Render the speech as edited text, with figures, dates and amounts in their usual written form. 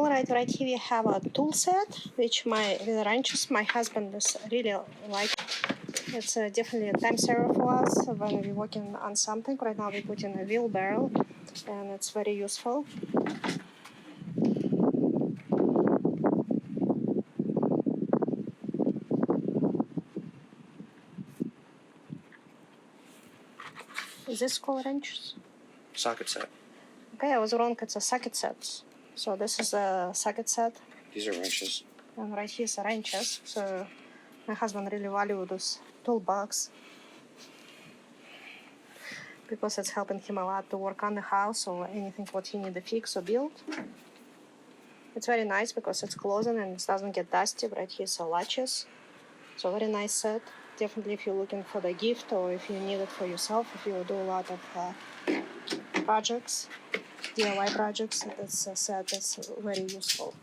All right, right here we have a tool set, which with wrenches my husband is really like. It's definitely a time saver for us when we're working on something. Right now we put in a wheelbarrow, and it's very useful. Is this called wrenches? Socket set. Okay, I was wrong. It's a socket set. So this is a socket set. These are wrenches. And right here is a wrenches. So my husband really valued this toolbox because it's helping him a lot to work on the house or anything what he need to fix or build. It's very nice because it's closing and it doesn't get dusty. Right here is a latches. So very nice set. Definitely if you're looking for the gift or if you need it for yourself, if you do a lot of projects, DIY projects, this set is very useful.